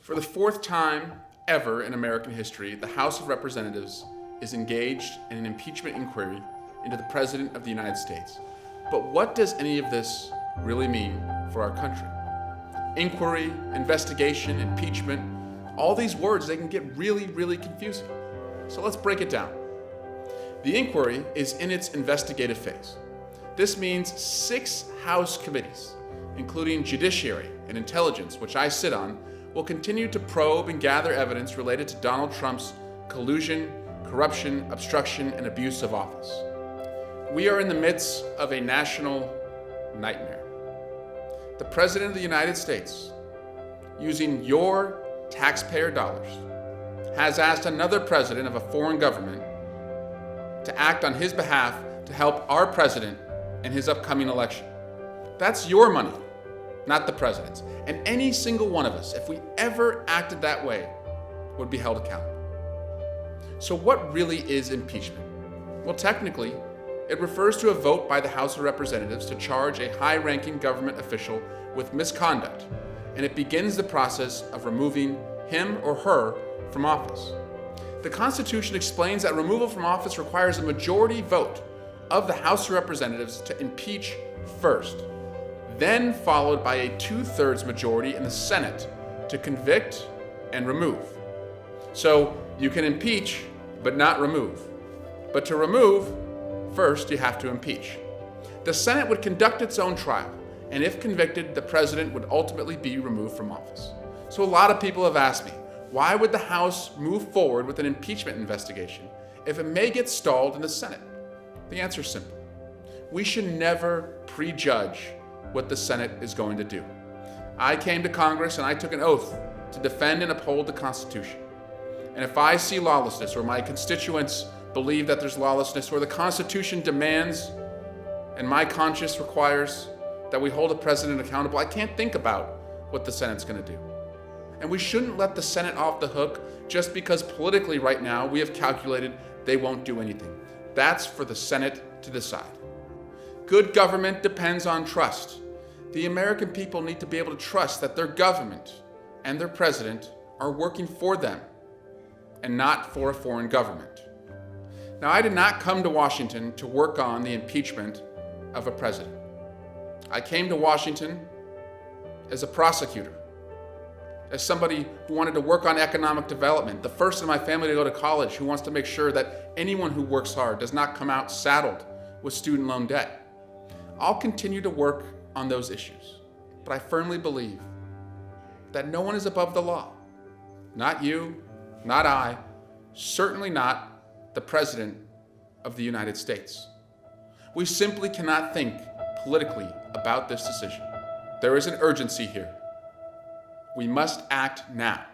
For the fourth time ever in American history, the House of Representatives is engaged in an impeachment inquiry into the President of the United States. But what does any of this really mean for our country? Inquiry, investigation, impeachment, all these words, they can get really, really confusing. So let's break it down. The inquiry is in its investigative phase. This means 6 House committees, including Judiciary and Intelligence, which I sit on, will continue to probe and gather evidence related to Donald Trump's collusion, corruption, obstruction, and abuse of office. We are in the midst of a national nightmare. The President of the United States, using your taxpayer dollars, has asked another president of a foreign government to act on his behalf to help our president in his upcoming election. That's your money, not the president's. And any single one of us, if we ever acted that way, would be held accountable. So what really is impeachment? Well, technically, it refers to a vote by the House of Representatives to charge a high-ranking government official with misconduct, and it begins the process of removing him or her from office. The Constitution explains that removal from office requires a majority vote of the House of Representatives to impeach first, then followed by a 2/3 majority in the Senate to convict and remove. So you can impeach, but not remove. But to remove, first you have to impeach. The Senate would conduct its own trial, and if convicted, the president would ultimately be removed from office. So a lot of people have asked me, why would the House move forward with an impeachment investigation if it may get stalled in the Senate? The answer is simple. We should never prejudge what the Senate is going to do. I came to Congress and I took an oath to defend and uphold the Constitution. And if I see lawlessness, or my constituents believe that there's lawlessness, or the Constitution demands and my conscience requires that we hold a president accountable, I can't think about what the Senate's going to do. And we shouldn't let the Senate off the hook just because politically right now we have calculated they won't do anything. That's for the Senate to decide. Good government depends on trust. The American people need to be able to trust that their government and their president are working for them and not for a foreign government. Now, I did not come to Washington to work on the impeachment of a president. I came to Washington as a prosecutor, as somebody who wanted to work on economic development, the first in my family to go to college, who wants to make sure that anyone who works hard does not come out saddled with student loan debt. I'll continue to work on those issues, but I firmly believe that no one is above the law. Not you, not I, certainly not the President of the United States. We simply cannot think politically about this decision. There is an urgency here. We must act now.